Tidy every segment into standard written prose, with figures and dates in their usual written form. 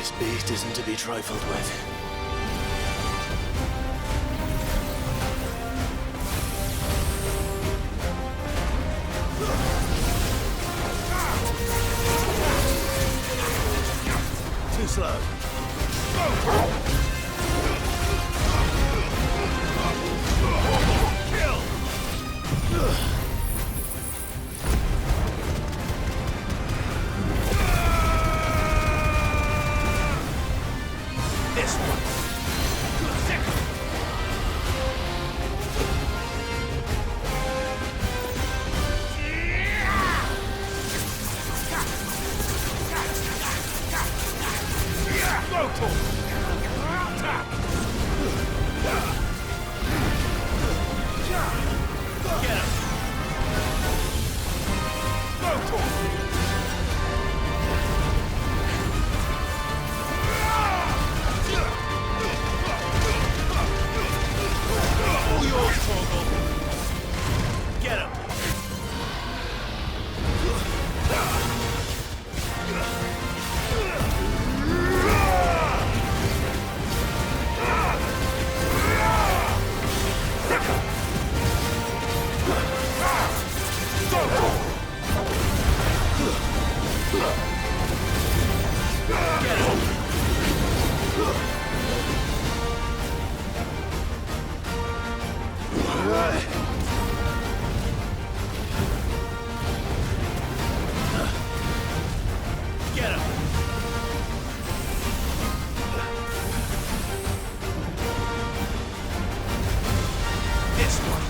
This beast isn't to be trifled with. Too slow. Kill! This one.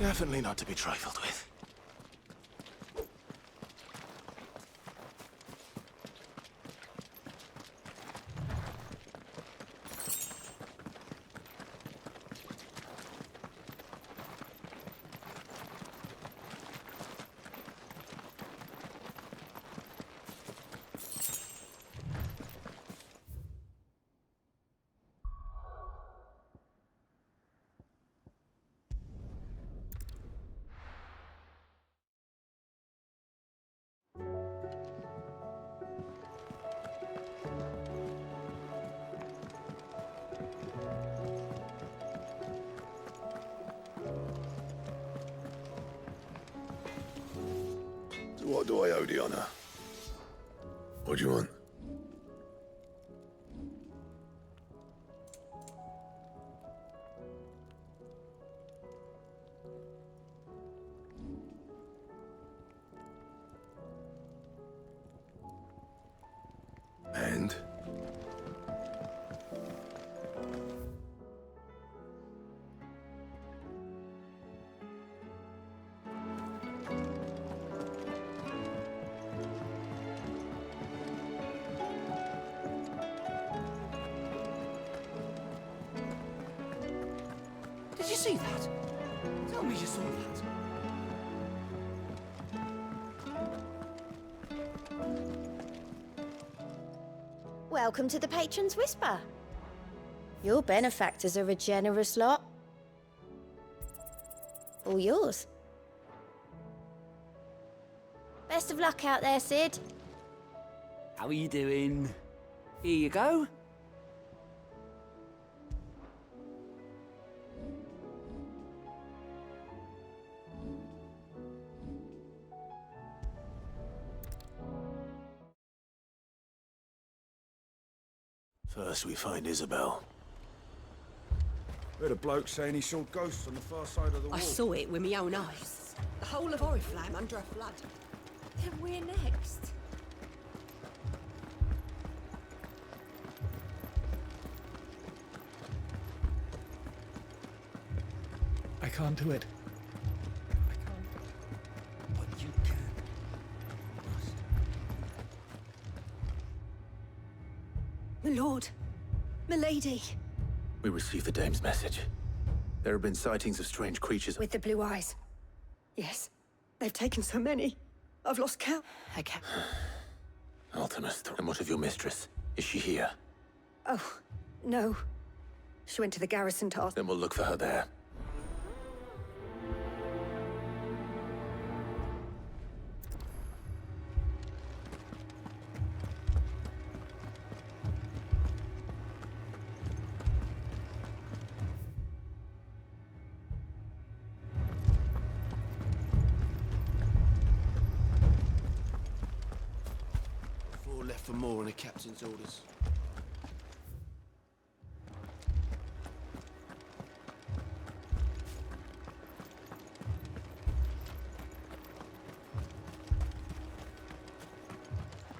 Definitely not to be trifled with. What do I owe the honor? What do you want? And? Did you see that? Tell me you saw that. Welcome to the Patron's Whisper. Your benefactors are a generous lot. All yours. Best of luck out there, Sid. How are you doing? Here you go. First, we find Isabel. We had a bloke saying he saw ghosts on the far side of the wall. I saw it with my own eyes. The whole of Oriflamme under a flood. Then we're next. I can't do it. But you can. My lord, my lady. We received the dame's message. There have been sightings of strange creatures. With the blue eyes. Yes, they've taken so many. I've lost count. Okay. Ultimus, and what of your mistress? Is she here? Oh, no. She went to the garrison to ask. Then we'll look for her there. Four left for more on the captain's orders.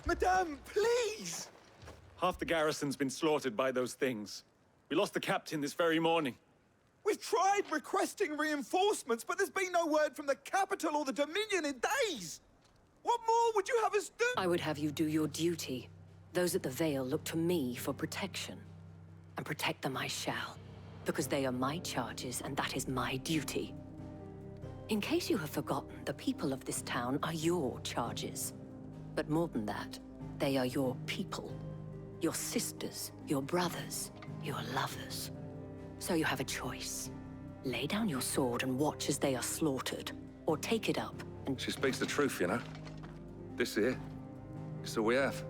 Madame, please! Half the garrison's been slaughtered by those things. We lost the captain this very morning. We've tried requesting reinforcements, but there's been no word from the capital or the Dominion in days! What more would you have us do? I would have you do your duty. Those at the Vale look to me for protection. And protect them I shall. Because they are my charges, and that is my duty. In case you have forgotten, the people of this town are your charges. But more than that, they are your people. Your sisters, your brothers, your lovers. So you have a choice. Lay down your sword and watch as they are slaughtered. Or take it up and... She speaks the truth, you know. This here, it's all we have.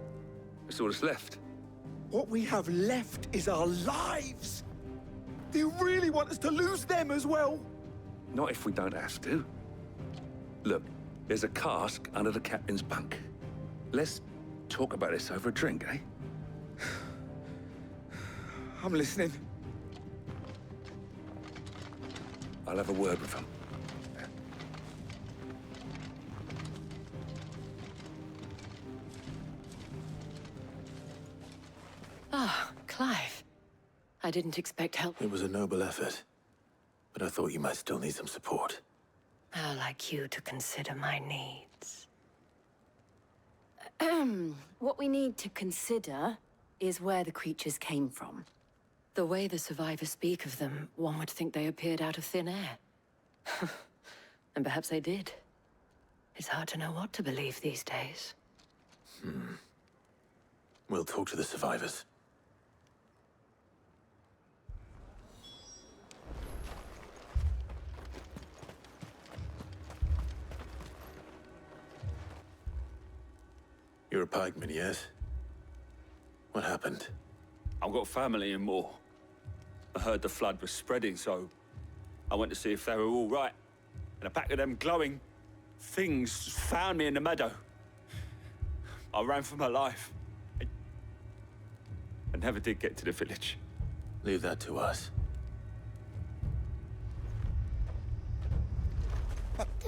It's all that's left. What we have left is our lives! Do you really want us to lose them as well? Not if we don't have to. Look, there's a cask under the captain's bunk. Let's talk about this over a drink, eh? I'm listening. I'll have a word with him. Ah, Clive. I didn't expect help. It was a noble effort, but I thought you might still need some support. How like you to consider my needs. What we need to consider is where the creatures came from. The way the survivors speak of them, one would think they appeared out of thin air. And perhaps they did. It's hard to know what to believe these days. We'll talk to the survivors. You're a pikeman, yes? What happened? I've got family in Moor. I heard the flood was spreading, so I went to see if they were all right. And a pack of them glowing things found me in the meadow. I ran for my life. I never did get to the village. Leave that to us.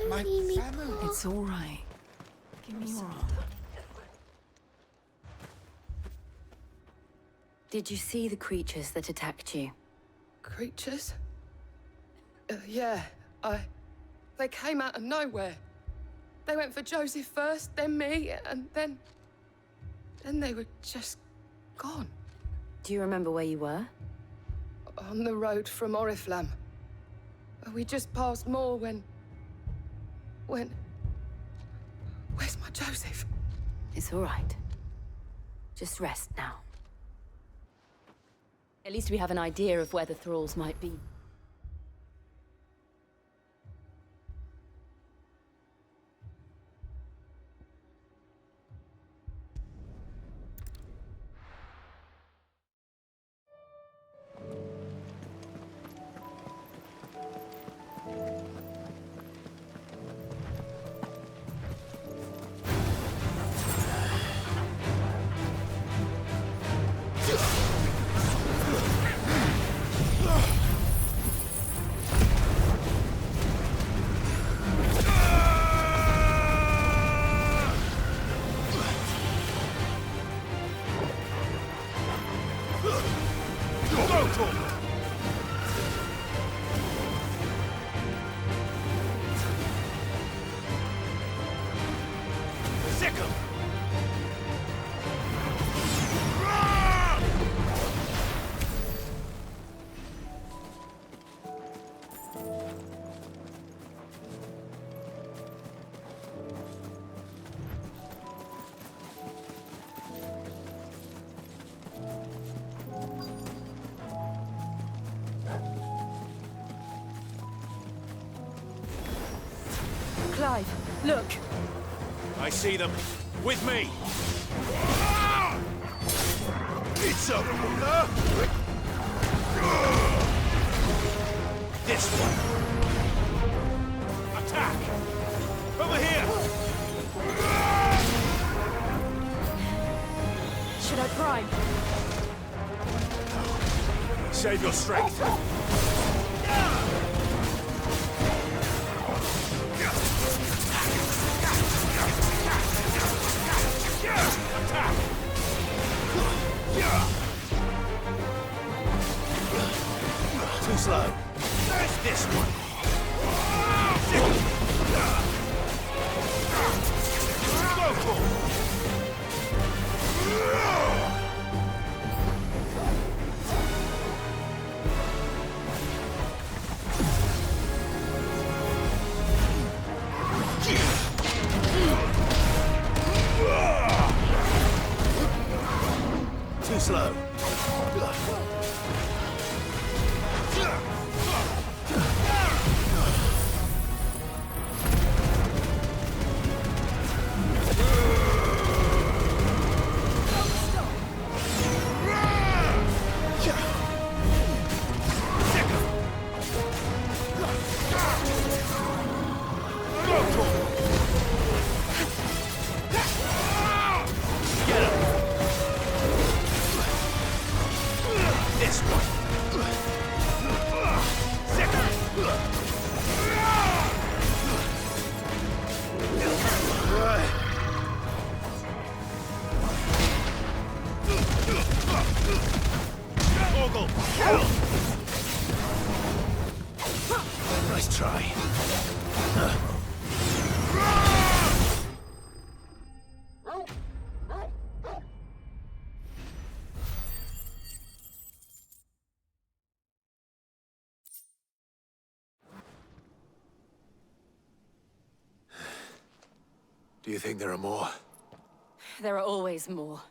My family. It's all right. Give me your arm. Did you see the creatures that attacked you? Creatures? Yeah, They came out of nowhere. They went for Joseph first, then me, and then they were just gone. Do you remember where you were? On the road from Oriflamme. We just passed Moor when... Where's my Joseph? It's all right. Just rest now. At least we have an idea of where the thralls might be. Clive, look! I see them. With me! It's up! This one! Attack! Over here! Should I prime? Save your strength! Too slow. There's this one. Go for Too slow. This one. Ogle. Nice try. Do you think there are more? There are always more.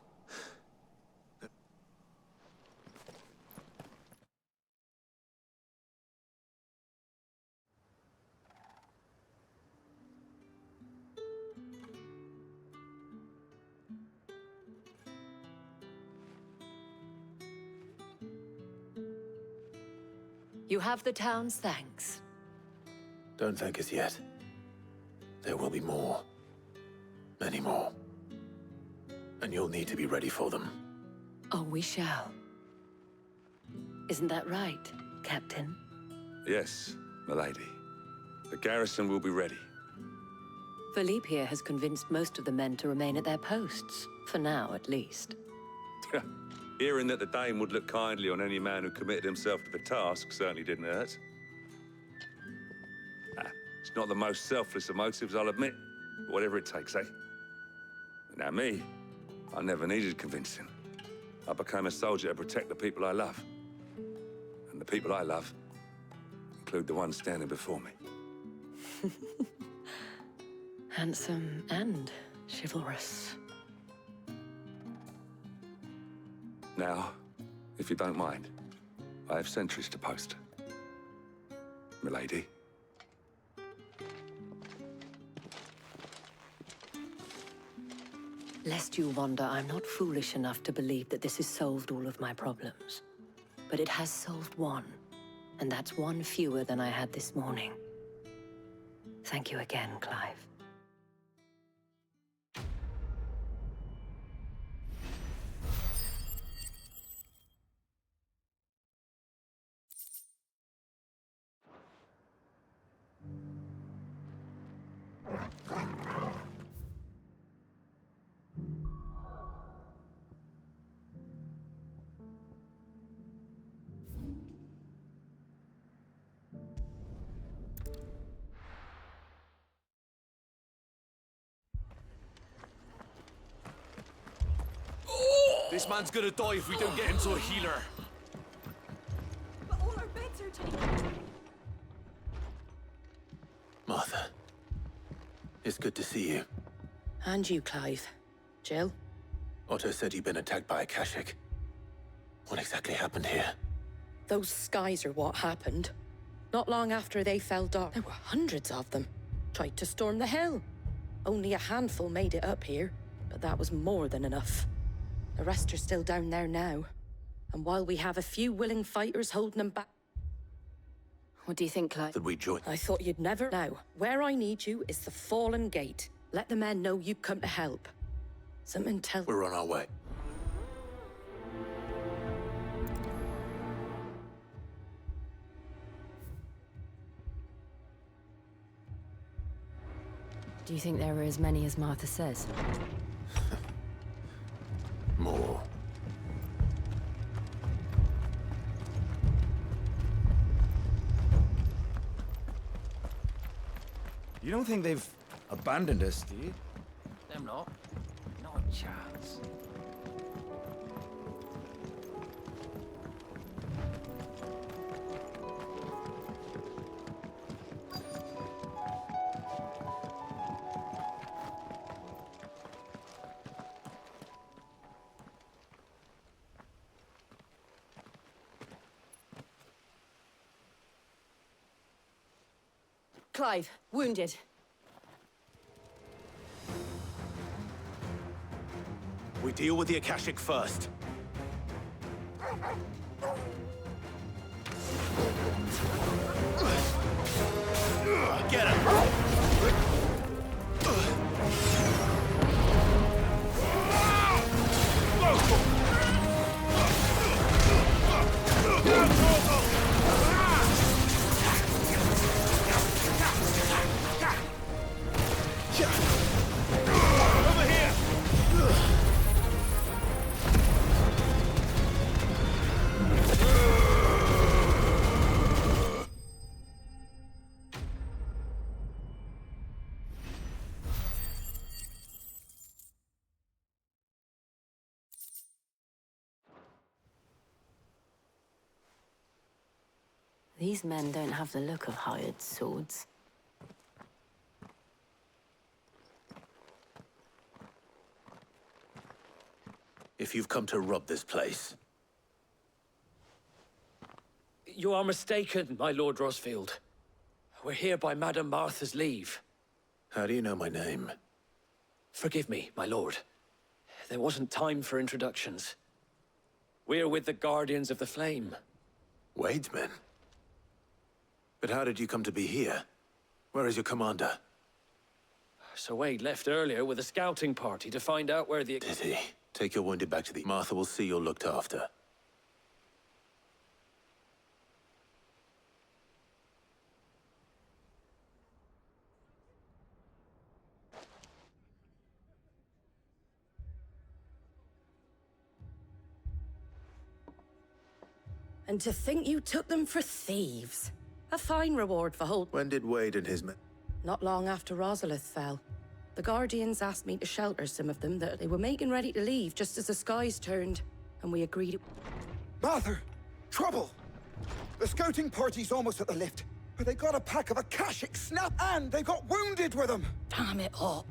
You have the town's thanks. Don't thank us yet. There will be more. Many more. And you'll need to be ready for them. Oh, we shall. Isn't that right, Captain? Yes, milady. The garrison will be ready. Philippe here has convinced most of the men to remain at their posts. For now, at least. Hearing that the Dane would look kindly on any man who committed himself to the task certainly didn't hurt. It's not the most selfless of motives, I'll admit. But whatever it takes, eh? Now me, I never needed convincing. I became a soldier to protect the people I love. And the people I love include the ones standing before me. Handsome and chivalrous. Now, if you don't mind, I have sentries to post. Milady. Lest you wonder, I'm not foolish enough to believe that this has solved all of my problems. But it has solved one, and that's one fewer than I had this morning. Thank you again, Clive. This man's gonna die if we don't get him to a healer. But all our beds are taken. Martha, it's good to see you. And you, Clive. Jill? Otto said you'd been attacked by a Akashic. What exactly happened here? Those skies are what happened. Not long after they fell dark, there were hundreds of them. Tried to storm the hill. Only a handful made it up here, but that was more than enough. The rest are still down there now. And while we have a few willing fighters holding them back... What do you think, Clive? That we join. I thought you'd never... Now, where I need you is the Fallen Gate. Let the men know you've come to help. Something tells... We're on our way. Do you think there are as many as Martha says? More. You don't think they've abandoned us, do you? Them not. Not a chance. Clive, wounded. We deal with the Akashic first. Get him! Over here! These men don't have the look of hired swords. If you've come to rob this place, You are mistaken, my Lord Rosfield. We're here by Madame Martha's leave. how do you know my name? Forgive me, my lord. There wasn't time for introductions. We're with the Guardians of the Flame. Wade's men? But how did you come to be here? Where is your commander? Sir Wade left earlier with a scouting party to find out where the... Did he? Take your wounded back to the... Martha will see you're looked after. And to think you took them for thieves. A fine reward for holding... When did Wade and his men... Not long after Rosalith fell. The Guardians asked me to shelter some of them, that they were making ready to leave just as the skies turned, and we agreed... Martha! Trouble! The scouting party's almost at the lift, but they got a pack of Akashic snap, and they got wounded with them! Damn it all.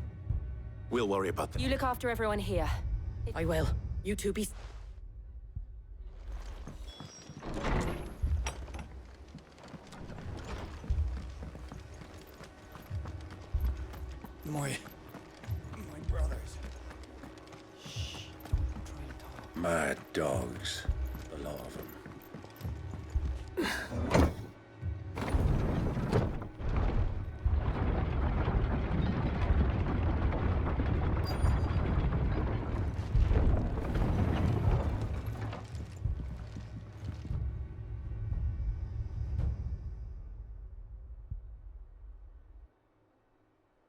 We'll worry about them. You look after everyone here. I will. You two be... My brothers. Mad dogs. A lot of them.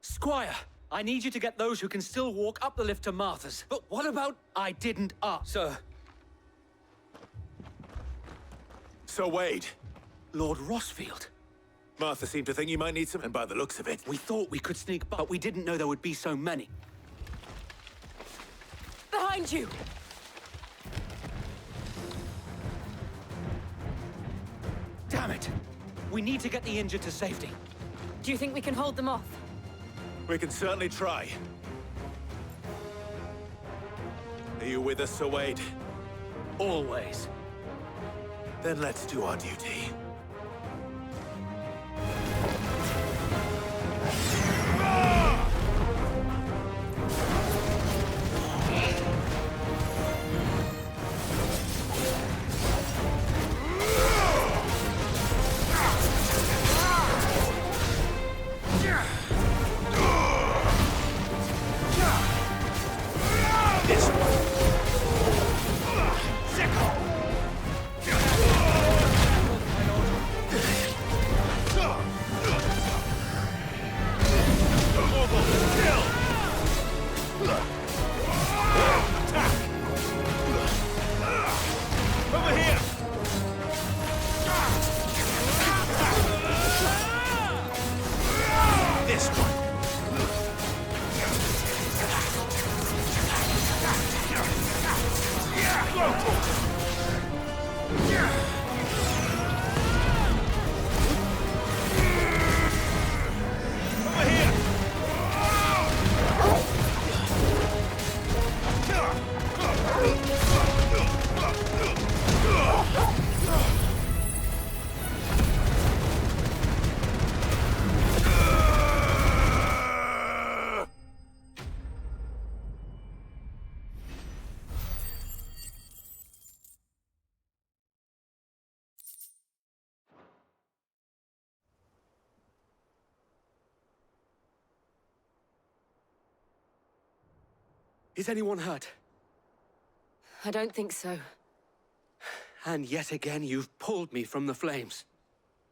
Squire, I need you to get those who can still walk up the lift to Martha's. But what about... I didn't ask. Sir. So, Wade. Lord Rossfield. Martha seemed to think you might need some, and by the looks of it... We thought we could sneak by, but we didn't know there would be so many. Behind you! Damn it! We need to get the injured to safety. Do you think we can hold them off? We can certainly try. Are you with us, Sir Wade? Always. Then let's do our duty. Is anyone hurt? I don't think so. And yet again, you've pulled me from the flames.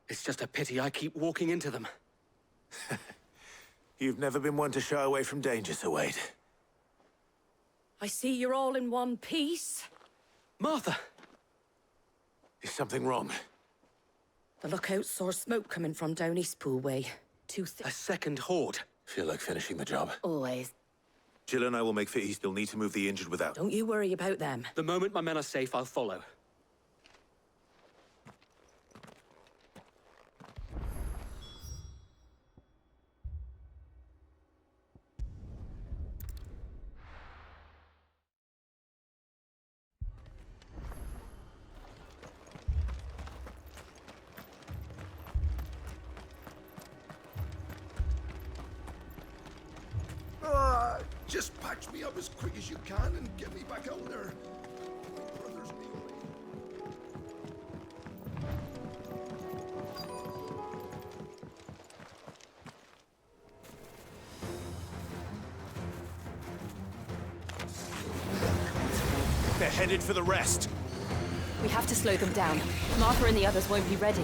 It's just a pity I keep walking into them. You've never been one to shy away from danger, Sir Wade. I see you're all in one piece. Martha! Is something wrong? The lookout saw smoke coming from down East Pool way. A second horde. Feel like finishing the job. Always. Jill and I will make for East. You'll need to move the injured without... Don't you worry about them. The moment my men are safe, I'll follow. Just patch me up as quick as you can and get me back out there. My brother's me away. They're headed for the rest. We have to slow them down. Martha and the others won't be ready.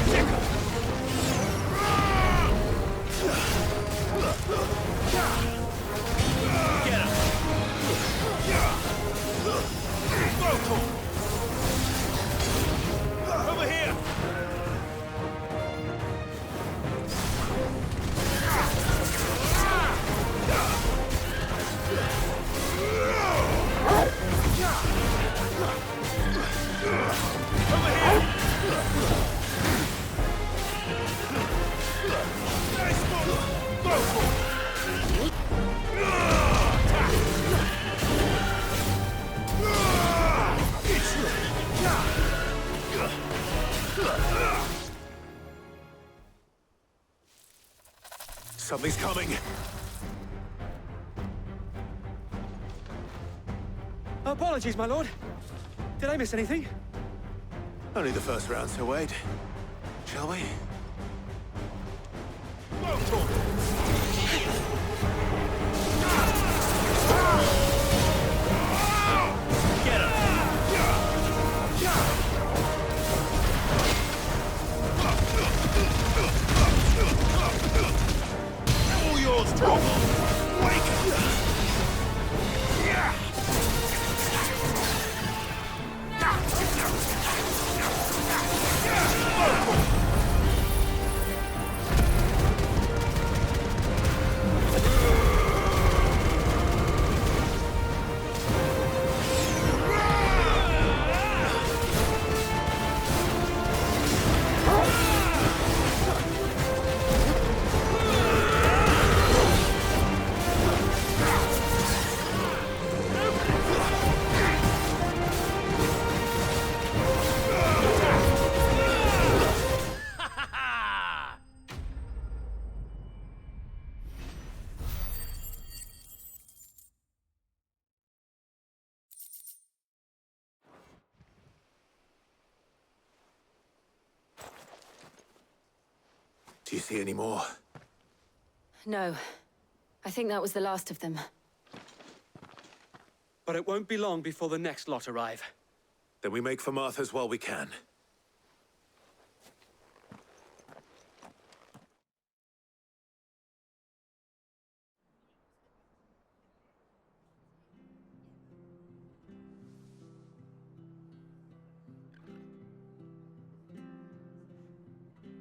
Get him! Over here! Something's coming! Apologies, my lord. Did I miss anything? Only the first round, so wait. Shall we? Get him! All yours, trouble! Wake! Do you see any more? No. I think that was the last of them. But it won't be long before the next lot arrive. Then we make for Martha's while we can.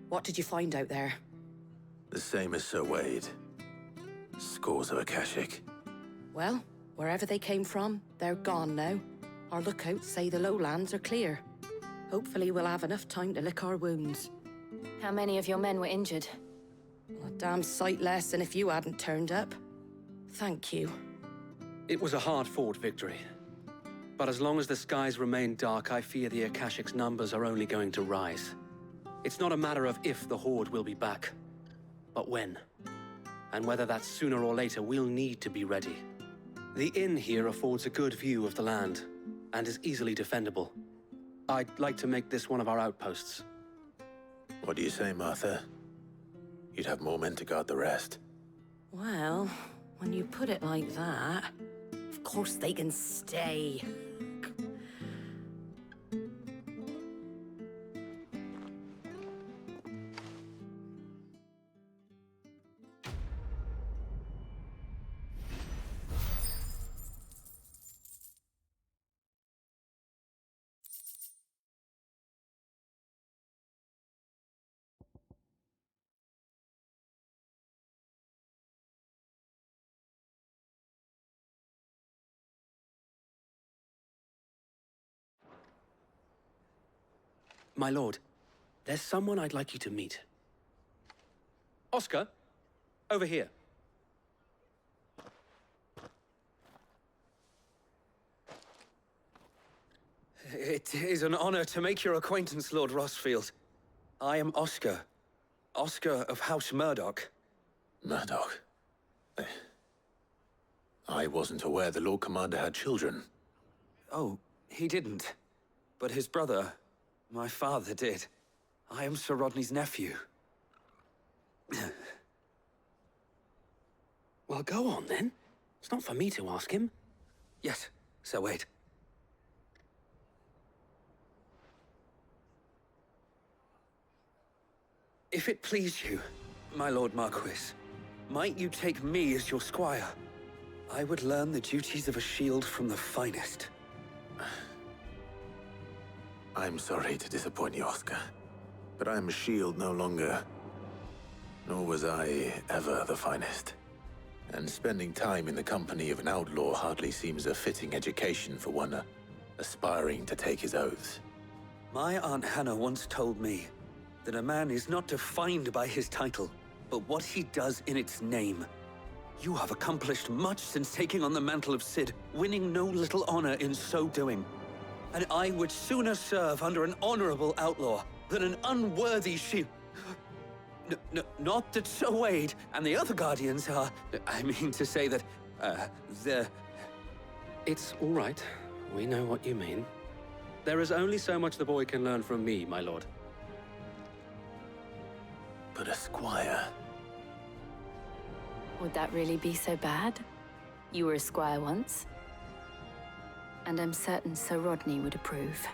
What did you find out there? The same as Sir Wade. Scores of Akashic. Well, wherever they came from, they're gone now. Our lookouts say the lowlands are clear. Hopefully we'll have enough time to lick our wounds. How many of your men were injured? A damn sight less than if you hadn't turned up. Thank you. It was a hard-fought victory. But as long as the skies remain dark, I fear the Akashic's numbers are only going to rise. It's not a matter of if the Horde will be back, but when. And whether that's sooner or later, we'll need to be ready. The inn here affords a good view of the land, and is easily defendable. I'd like to make this one of our outposts. What do you say, Martha? You'd have more men to guard the rest. Well, when you put it like that, of course they can stay. My lord, there's someone I'd like you to meet. Oscar, over here. It is an honor to make your acquaintance, Lord Rossfield. I am Oscar. Oscar of House Murdoch. Murdoch? I wasn't aware the Lord Commander had children. Oh, he didn't. But his brother, my father, did. I am Sir Rodney's nephew. Well, go on, then. It's not for me to ask him. Yes, Sir Wade. If it please you, my Lord Marquis, might you take me as your squire? I would learn the duties of a shield from the finest. I'm sorry to disappoint you, Oscar, but I'm a shield no longer. Nor was I ever the finest. And spending time in the company of an outlaw hardly seems a fitting education for one aspiring to take his oaths. My Aunt Hannah once told me that a man is not defined by his title, but what he does in its name. You have accomplished much since taking on the mantle of Cid, winning no little honor in so doing. And I would sooner serve under an honorable outlaw than an unworthy shield. Not that Sir Wade and the other Guardians are... I mean to say that, the... It's all right. We know what you mean. There is only so much the boy can learn from me, my lord. But a squire... Would that really be so bad? You were a squire once. And I'm certain Sir Rodney would approve.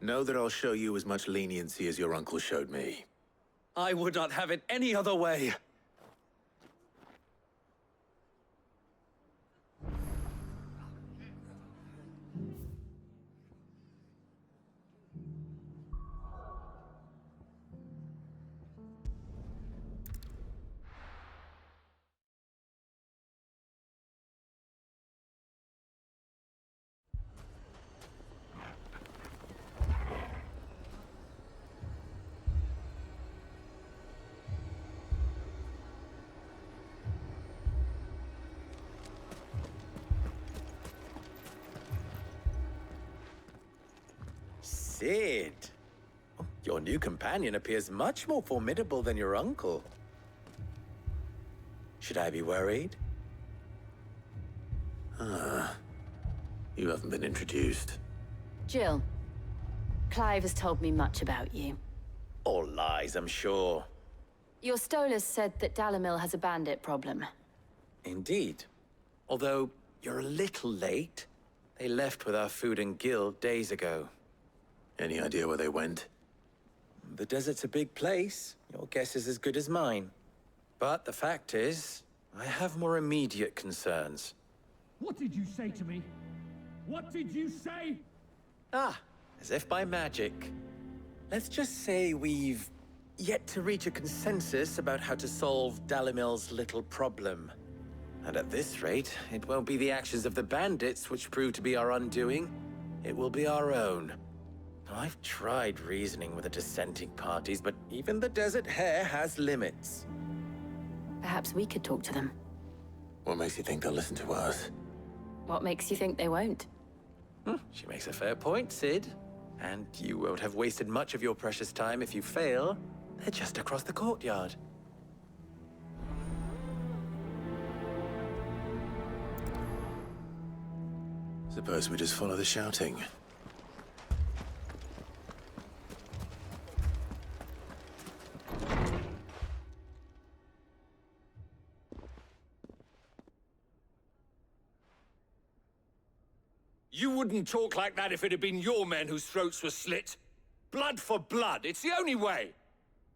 Know that I'll show you as much leniency as your uncle showed me. I would not have it any other way. Sid! Your new companion appears much more formidable than your uncle. Should I be worried? You haven't been introduced. Jill, Clive has told me much about you. All lies, I'm sure. Your Stolas said that Dalamil has a bandit problem. Indeed. Although, you're a little late. They left with our food and guild days ago. Any idea where they went? The desert's a big place. Your guess is as good as mine. But the fact is, I have more immediate concerns. What did you say to me? What did you say? Ah, as if by magic. Let's just say we've yet to reach a consensus about how to solve Dalimil's little problem. And at this rate, it won't be the actions of the bandits which prove to be our undoing. It will be our own. I've tried reasoning with the dissenting parties, but even the Desert Hare has limits. Perhaps we could talk to them. What makes you think they'll listen to us? What makes you think they won't? She makes a fair point, Sid. And you won't have wasted much of your precious time if you fail. They're just across the courtyard. Suppose we just follow the shouting. You wouldn't talk like that if it had been your men whose throats were slit. Blood for blood, it's the only way.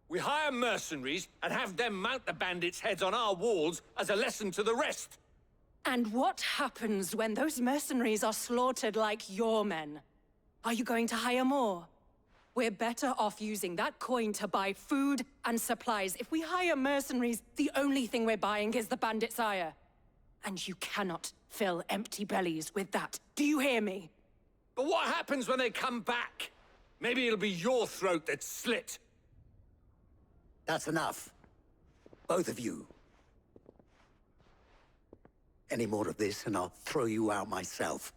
We hire mercenaries and have them mount the bandits' heads on our walls as a lesson to the rest. And what happens when those mercenaries are slaughtered like your men? Are you going to hire more? We're better off using that coin to buy food and supplies. If we hire mercenaries, the only thing we're buying is the bandits' ire. And you cannot fill empty bellies with that. Do you hear me? But what happens when they come back? Maybe it'll be your throat that's slit. That's enough. Both of you. Any more of this and I'll throw you out myself.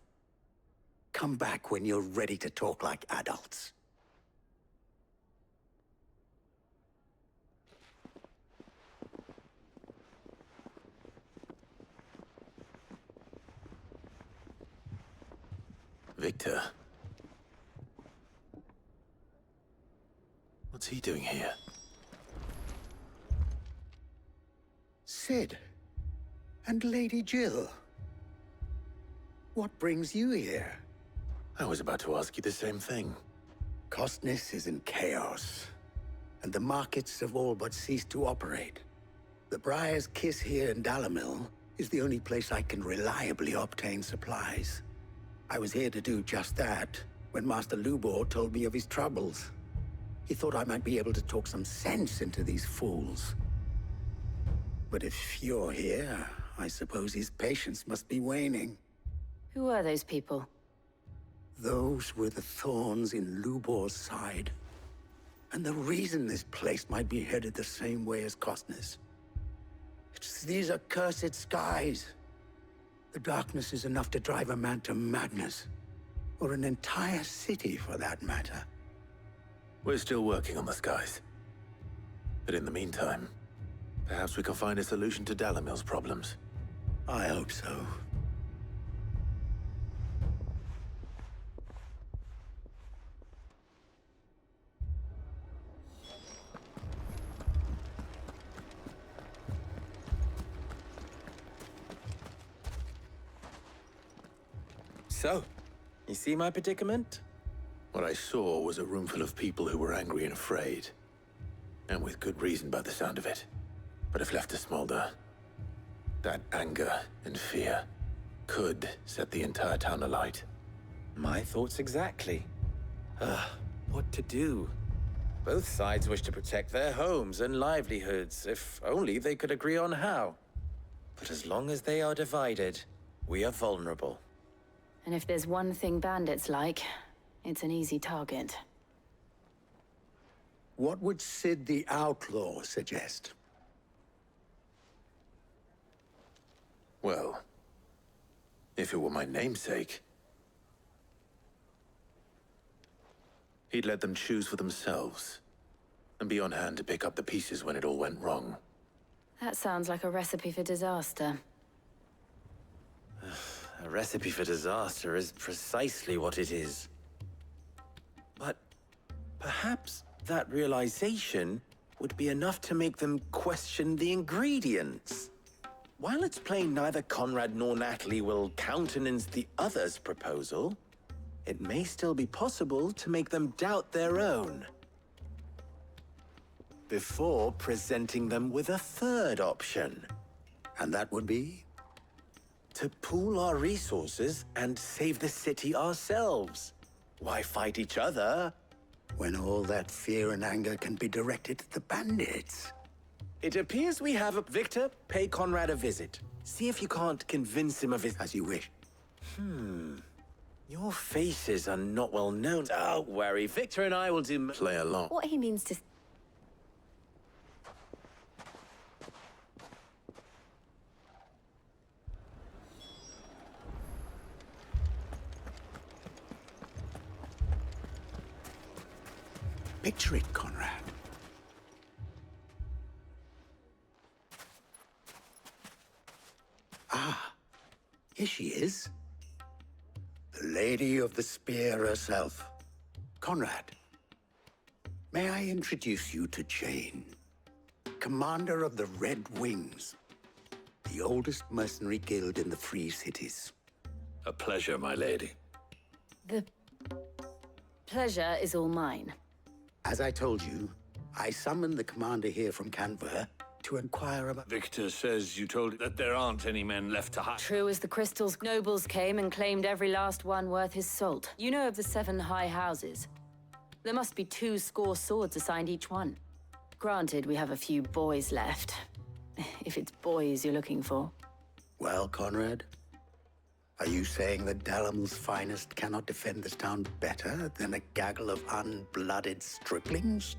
Come back when you're ready to talk like adults. Victor. What's he doing here? Sid. And Lady Jill. What brings you here? I was about to ask you the same thing. Costness is in chaos, and the markets have all but ceased to operate. The Briar's Kiss here in Dalamil is the only place I can reliably obtain supplies. I was here to do just that when Master Lubor told me of his troubles. He thought I might be able to talk some sense into these fools. But if you're here, I suppose his patience must be waning. Who are those people? Those were the thorns in Lubor's side. And the reason this place might be headed the same way as Costness. It's these accursed skies. The darkness is enough to drive a man to madness. or an entire city for that matter. We're still working on the skies. But in the meantime, perhaps we can find a solution to Dalimil's problems. I hope so. So, you see my predicament? What I saw was a room full of people who were angry and afraid. And with good reason by the sound of it. But if left to smolder, that anger and fear could set the entire town alight. My thoughts exactly. What to do? Both sides wish to protect their homes and livelihoods, if only they could agree on how. But as long as they are divided, we are vulnerable. And if there's one thing bandits like, it's an easy target. What would Sid the Outlaw suggest? Well, if it were my namesake, he'd let them choose for themselves, and be on hand to pick up the pieces when it all went wrong. That sounds like a recipe for disaster. A recipe for disaster is precisely what it is. But perhaps that realization would be enough to make them question the ingredients. While it's plain neither Conrad nor Natalie will countenance the other's proposal, it may still be possible to make them doubt their own. Before presenting them with a third option. And that would be? To pool our resources and save the city ourselves. Why fight each other? When all that fear and anger can be directed at the bandits. It appears we have a... Victor, pay Conrad a visit. See if you can't convince him of his... As you wish. Your faces are not well known. Don't worry, Victor and I will do... Play along. What he means to... Picture it, Conrad. Ah, here she is. The Lady of the Spear herself. Conrad, may I introduce you to Jane, commander of the Red Wings, the oldest mercenary guild in the Free Cities. A pleasure, my lady. The pleasure is all mine. As I told you, I summoned the commander here from Canver to inquire about... Victor says you told that there aren't any men left to hide. True as the crystals, nobles came and claimed every last one worth his salt. You know of the 7 high houses. There must be 2 swords assigned each one. Granted, we have a few boys left. If it's boys you're looking for. Well, Conrad, are you saying that Dalimil's finest cannot defend this town better than a gaggle of unblooded striplings?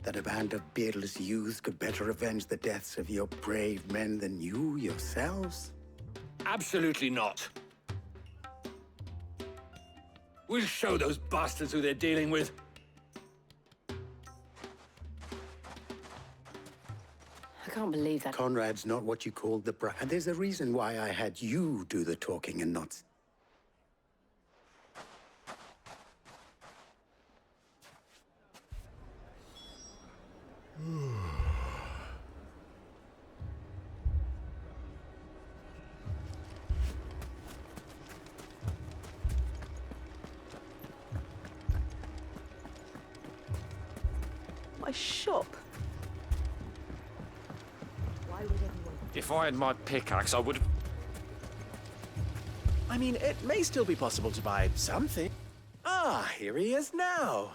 That a band of beardless youths could better avenge the deaths of your brave men than you yourselves? Absolutely not. We'll show those bastards who they're dealing with. I can't believe that. Conrad's not what you called the and there's a reason why I had you do the talking and not... My shop. Why would anyone... If I had my pickaxe, I would... I mean, it may still be possible to buy something. Ah, here he is now.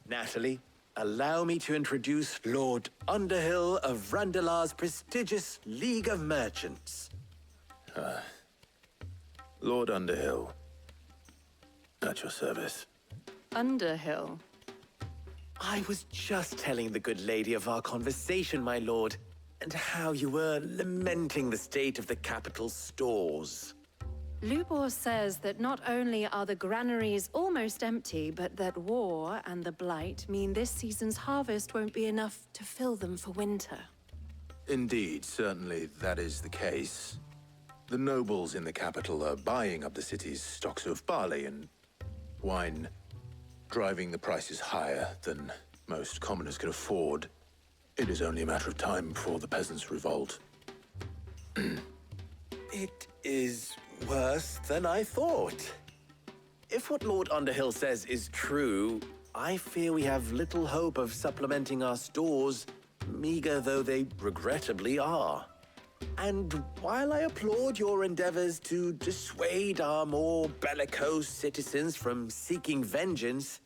Natalie, allow me to introduce Lord Underhill of Randalar's prestigious League of Merchants. Lord Underhill. At your service. Underhill? I was just telling the good lady of our conversation, my lord, and how you were lamenting the state of the capital's stores. Lubor says that not only are the granaries almost empty, but that war and the Blight mean this season's harvest won't be enough to fill them for winter. Indeed, certainly that is the case. The nobles in the capital are buying up the city's stocks of barley and wine, driving the prices higher than most commoners can afford. It is only a matter of time before the peasants revolt. It is worse than I thought. If what Lord Underhill says is true, I fear we have little hope of supplementing our stores, meager though they regrettably are. And while I applaud your endeavors to dissuade our more bellicose citizens from seeking vengeance,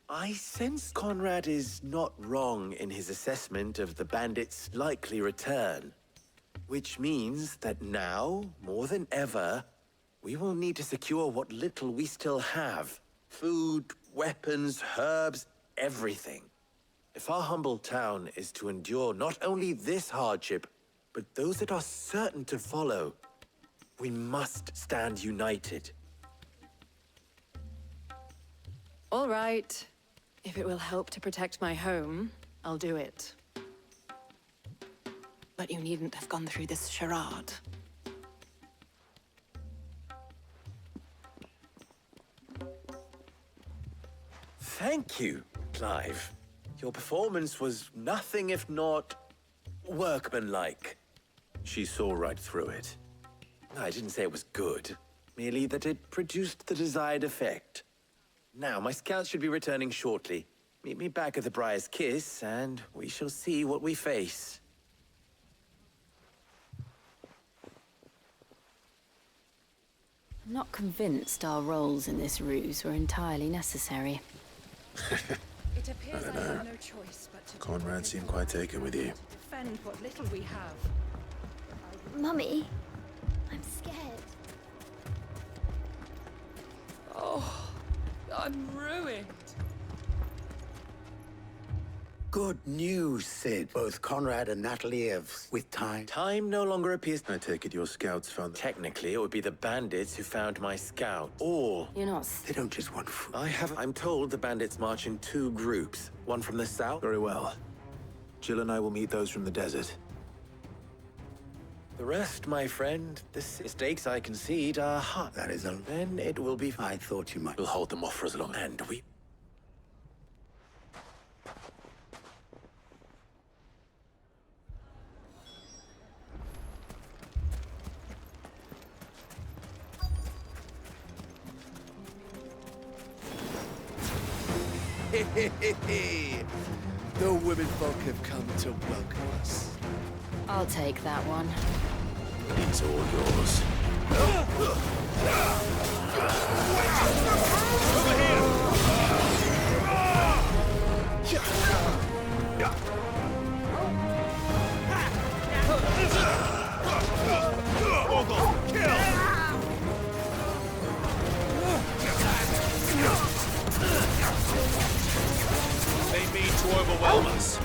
I sense Conrad is not wrong in his assessment of the bandits' likely return. Which means that now, more than ever, we will need to secure what little we still have. Food, weapons, herbs, everything. If our humble town is to endure not only this hardship, but those that are certain to follow, we must stand united. All right. If it will help to protect my home, I'll do it. But you needn't have gone through this charade. Thank you, Clive. Your performance was nothing if not workmanlike. She saw right through it. I didn't say it was good, merely that it produced the desired effect. Now, my scouts should be returning shortly. Meet me back at the Briar's Kiss, and we shall see what we face. I'm not convinced our roles in this ruse were entirely necessary. It appears I have no choice but to Conrad seemed quite taken with you. defend what little we have. Mummy, I'm scared. Oh, I'm ruined. Good news, Sid. Both Conrad and Natalie have, with time. Time no longer appears. I take it your scouts found... Technically, it would be the bandits who found my scout. All. You're not... They don't just want food. I'm told the bandits march in 2 groups. One from the south. Very well. Jill and I will meet those from the desert. The rest, my friend, the stakes I concede are high. That is a... Then it will be... I thought you might... We'll hold them off for as long. And we... The women folk have come to welcome us. I'll take that one. It's all yours. They mean to overwhelm us.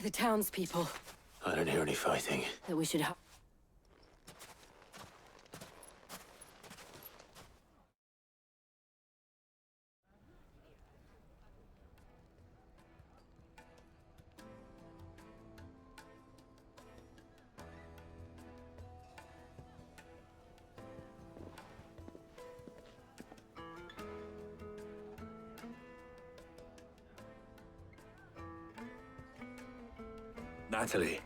The townspeople. I don't hear any fighting. That we should have. Natalie,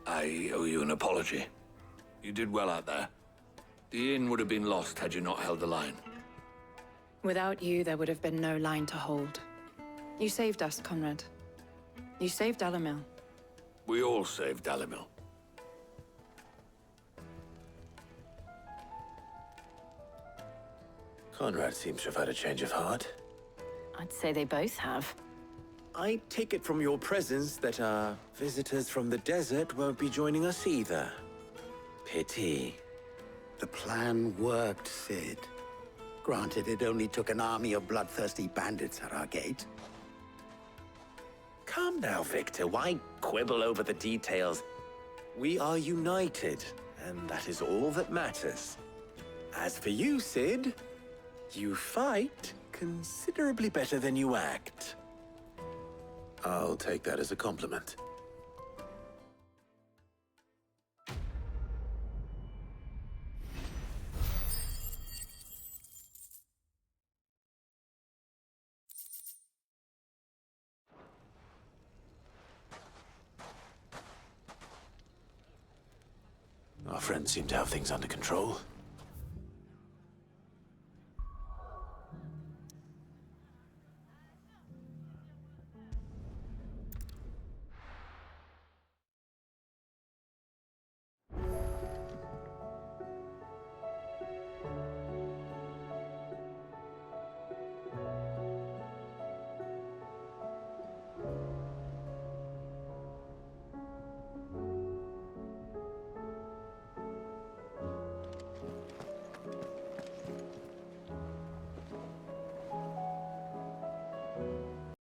I owe you an apology. You did well out there. The inn would have been lost had you not held the line. Without you, there would have been no line to hold. You saved us, Conrad. You saved Dalimil. We all saved Dalimil. Conrad seems to have had a change of heart. I'd say they both have. I take it from your presence that our visitors from the desert won't be joining us either. Pity. The plan worked, Sid. Granted, it only took an army of bloodthirsty bandits at our gate. Come now, Victor. Why quibble over the details? We are united, and that is all that matters. As for you, Sid, you fight considerably better than you act. I'll take that as a compliment. Our friends seem to have things under control.